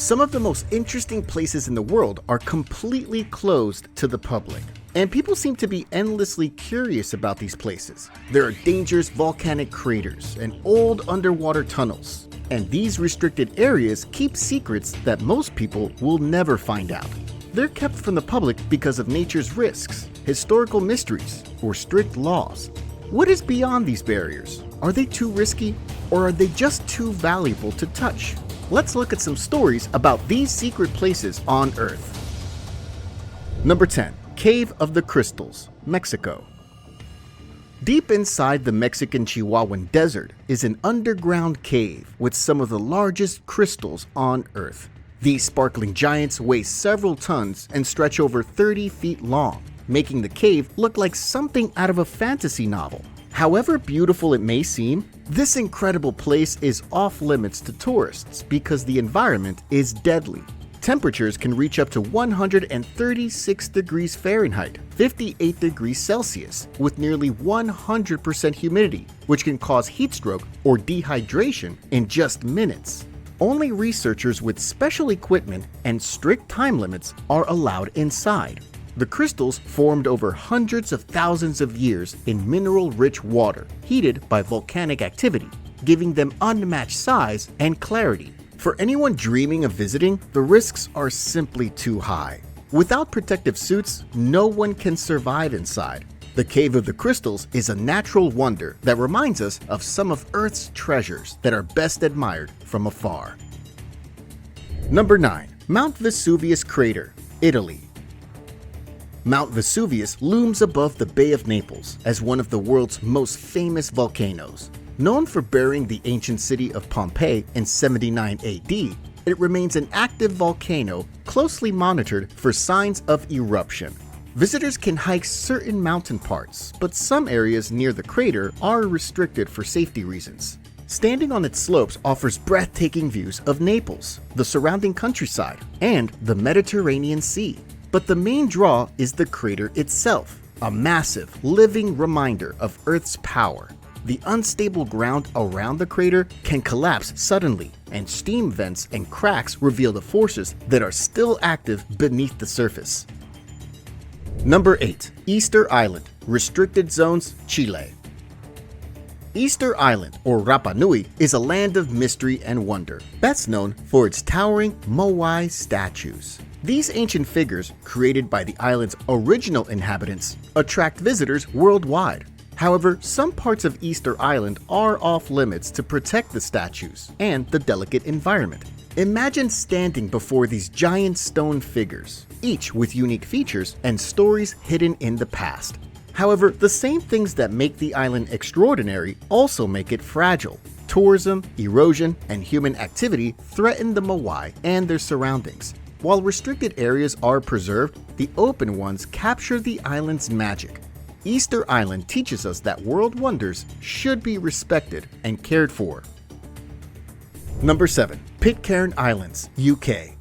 Some of the most interesting places in the world are completely closed to the public, and people seem to be endlessly curious about these places. There are dangerous volcanic craters and old underwater tunnels, and these restricted areas keep secrets that most people will never find out. They're kept from the public because of nature's risks, historical mysteries, or strict laws. What is beyond these barriers? Are they too risky, or are they just too valuable to touch? Let's look at some stories about these secret places on Earth. Number 10. Cave of the Crystals, Mexico. Deep inside the Mexican Chihuahuan Desert is an underground cave with some of the largest crystals on Earth. These sparkling giants weigh several tons and stretch over 30 feet long, making the cave look like something out of a fantasy novel. However beautiful it may seem, this incredible place is off limits to tourists because the environment is deadly. Temperatures can reach up to 136 degrees Fahrenheit, 58 degrees Celsius, with nearly 100% humidity, which can cause heat stroke or dehydration in just minutes. Only researchers with special equipment and strict time limits are allowed inside. The crystals formed over hundreds of thousands of years in mineral-rich water, heated by volcanic activity, giving them unmatched size and clarity. For anyone dreaming of visiting, the risks are simply too high. Without protective suits, no one can survive inside. The Cave of the Crystals is a natural wonder that reminds us of some of Earth's treasures that are best admired from afar. Number 9. Mount Vesuvius Crater, Italy. Mount Vesuvius looms above the Bay of Naples as one of the world's most famous volcanoes. Known for burying the ancient city of Pompeii in 79 AD, it remains an active volcano closely monitored for signs of eruption. Visitors can hike certain mountain parts, but some areas near the crater are restricted for safety reasons. Standing on its slopes offers breathtaking views of Naples, the surrounding countryside, and the Mediterranean Sea. But the main draw is the crater itself, a massive, living reminder of Earth's power. The unstable ground around the crater can collapse suddenly, and steam vents and cracks reveal the forces that are still active beneath the surface. Number 8. Easter Island, Restricted Zones, Chile. Easter Island, or Rapa Nui, is a land of mystery and wonder, best known for its towering Moai statues. These ancient figures, created by the island's original inhabitants, attract visitors worldwide. However, some parts of Easter Island are off limits to protect the statues and the delicate environment. Imagine standing before these giant stone figures, each with unique features and stories hidden in the past. However, the same things that make the island extraordinary also make it fragile. Tourism, erosion, and human activity threaten the Moai and their surroundings. While restricted areas are preserved, the open ones capture the island's magic. Easter Island teaches us that world wonders should be respected and cared for. Number 7. Pitcairn Islands, UK.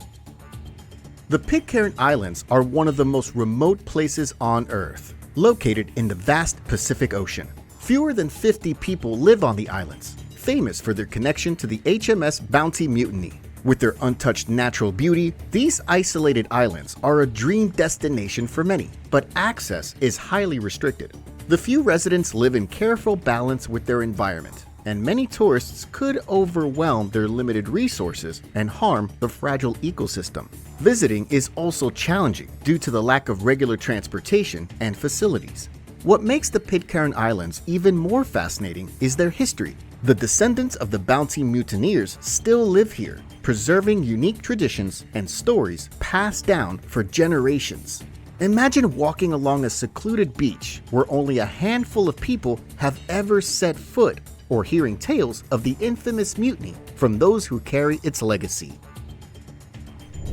The Pitcairn Islands are one of the most remote places on Earth, located in the vast Pacific Ocean. Fewer than 50 people live on the islands, famous for their connection to the HMS Bounty mutiny. With their untouched natural beauty, these isolated islands are a dream destination for many, but access is highly restricted. The few residents live in careful balance with their environment, and many tourists could overwhelm their limited resources and harm the fragile ecosystem. Visiting is also challenging due to the lack of regular transportation and facilities. What makes the Pitcairn Islands even more fascinating is their history. The descendants of the Bounty mutineers still live here, preserving unique traditions and stories passed down for generations. Imagine walking along a secluded beach where only a handful of people have ever set foot, or hearing tales of the infamous mutiny from those who carry its legacy.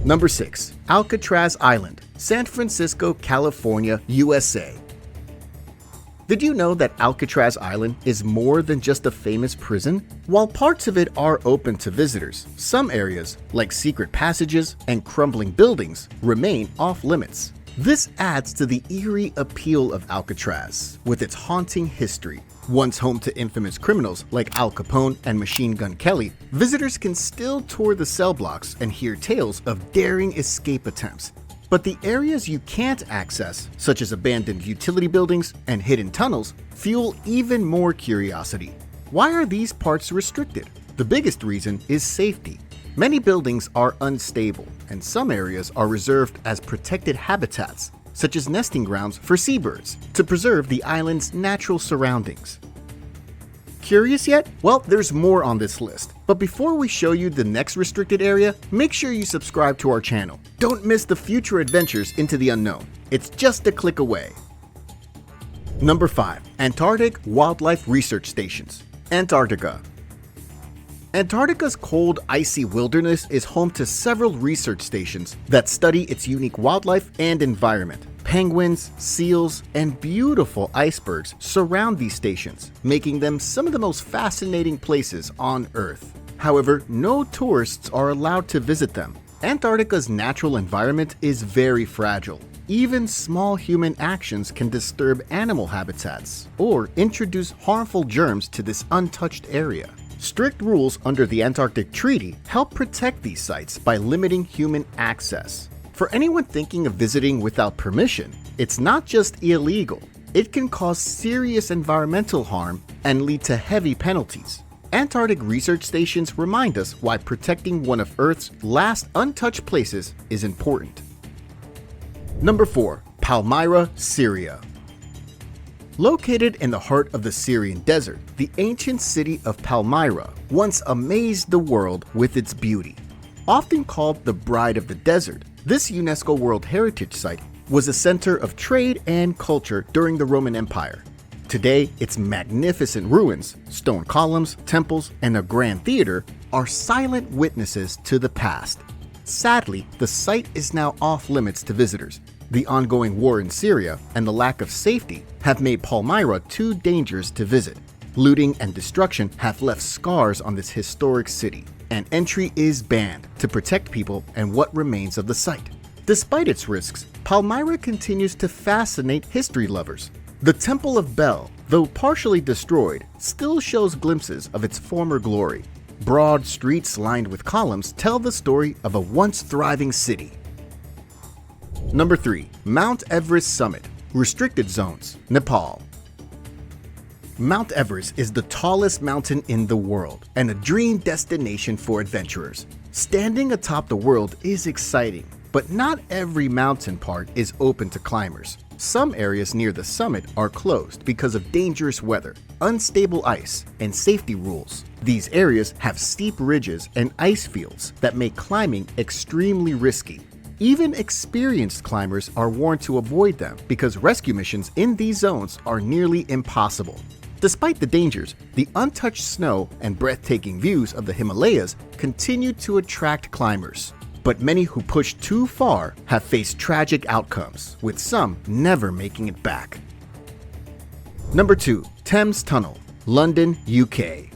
Number 6. Alcatraz Island, San Francisco, California, USA. Did you know that Alcatraz Island is more than just a famous prison? While parts of it are open to visitors, some areas, like secret passages and crumbling buildings, remain off limits. This adds to the eerie appeal of Alcatraz, with its haunting history. Once home to infamous criminals like Al Capone and Machine Gun Kelly, visitors can still tour the cell blocks and hear tales of daring escape attempts. But the areas you can't access, such as abandoned utility buildings and hidden tunnels, fuel even more curiosity. Why are these parts restricted? The biggest reason is safety. Many buildings are unstable, and some areas are reserved as protected habitats, such as nesting grounds for seabirds, to preserve the island's natural surroundings. Curious yet? Well, there's more on this list. But before we show you the next restricted area, make sure you subscribe to our channel. Don't miss the future adventures into the unknown. It's just a click away. Number 5. Antarctic Wildlife Research Stations. Antarctica. Antarctica's cold, icy wilderness is home to several research stations that study its unique wildlife and environment. Penguins, seals, and beautiful icebergs surround these stations, making them some of the most fascinating places on Earth. However, no tourists are allowed to visit them. Antarctica's natural environment is very fragile. Even small human actions can disturb animal habitats or introduce harmful germs to this untouched area. Strict rules under the Antarctic Treaty help protect these sites by limiting human access. For anyone thinking of visiting without permission, it's not just illegal, it can cause serious environmental harm and lead to heavy penalties. Antarctic research stations remind us why protecting one of Earth's last untouched places is important. Number 4. Palmyra, Syria. Located in the heart of the Syrian desert, the ancient city of Palmyra once amazed the world with its beauty. Often called the Bride of the Desert, this UNESCO World Heritage Site was a center of trade and culture during the Roman Empire. Today, its magnificent ruins, stone columns, temples, and a grand theater are silent witnesses to the past. Sadly, the site is now off limits to visitors. The ongoing war in Syria and the lack of safety have made Palmyra too dangerous to visit. Looting and destruction have left scars on this historic city, and entry is banned to protect people and what remains of the site. Despite its risks, Palmyra continues to fascinate history lovers. The Temple of Bel, though partially destroyed, still shows glimpses of its former glory. Broad streets lined with columns tell the story of a once thriving city. Number 3. Mount Everest Summit. Restricted Zones, Nepal. Mount Everest is the tallest mountain in the world and a dream destination for adventurers. Standing atop the world is exciting, but not every mountain part is open to climbers. Some areas near the summit are closed because of dangerous weather, unstable ice, and safety rules. These areas have steep ridges and ice fields that make climbing extremely risky. Even experienced climbers are warned to avoid them because rescue missions in these zones are nearly impossible. Despite the dangers, the untouched snow and breathtaking views of the Himalayas continue to attract climbers. But many who push too far have faced tragic outcomes, with some never making it back. Number 2. Thames Tunnel, London, UK.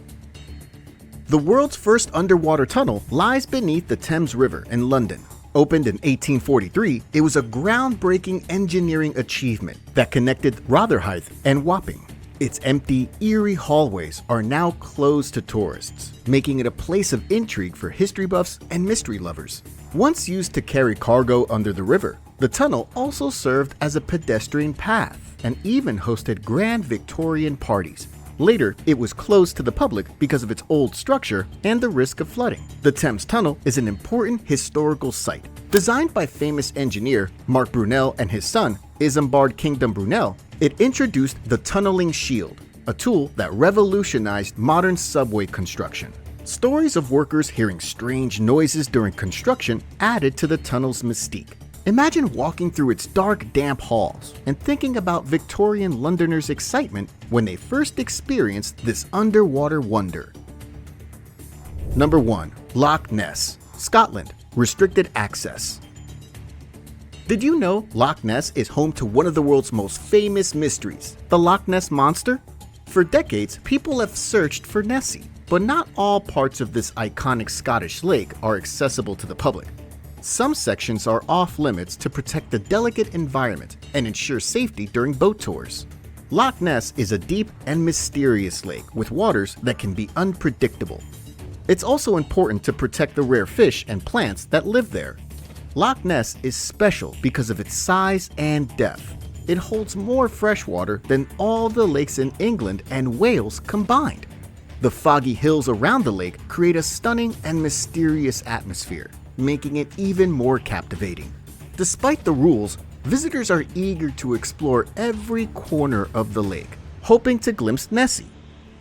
The world's first underwater tunnel lies beneath the Thames River in London. Opened in 1843, it was a groundbreaking engineering achievement that connected Rotherhithe and Wapping. Its empty, eerie hallways are now closed to tourists, making it a place of intrigue for history buffs and mystery lovers. Once used to carry cargo under the river, the tunnel also served as a pedestrian path and even hosted grand Victorian parties. Later, it was closed to the public because of its old structure and the risk of flooding. The Thames Tunnel is an important historical site. Designed by famous engineer Mark Brunel and his son, Isambard Kingdom Brunel, it introduced the tunneling shield, a tool that revolutionized modern subway construction. Stories of workers hearing strange noises during construction added to the tunnel's mystique. Imagine walking through its dark, damp halls and thinking about Victorian Londoners' excitement when they first experienced this underwater wonder. Number 1. Loch Ness, Scotland, restricted access. Did you know Loch Ness is home to one of the world's most famous mysteries, the Loch Ness Monster? For decades, people have searched for Nessie, but not all parts of this iconic Scottish lake are accessible to the public. Some sections are off limits to protect the delicate environment and ensure safety during boat tours. Loch Ness is a deep and mysterious lake with waters that can be unpredictable. It's also important to protect the rare fish and plants that live there. Loch Ness is special because of its size and depth. It holds more fresh water than all the lakes in England and Wales combined. The foggy hills around the lake create a stunning and mysterious atmosphere, making it even more captivating. Despite the rules, visitors are eager to explore every corner of the lake, hoping to glimpse Nessie.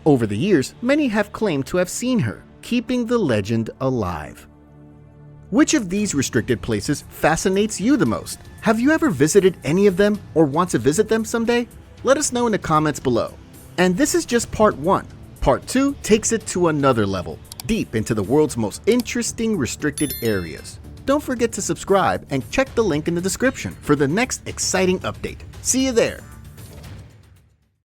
Over the years, many have claimed to have seen her, keeping the legend alive. Which of these restricted places fascinates you the most? Have you ever visited any of them or want to visit them someday? Let us know in the comments below. And this is just part 1. Part 2 takes it to another level, deep into the world's most interesting restricted areas. Don't forget to subscribe and check the link in the description for the next exciting update. See you there!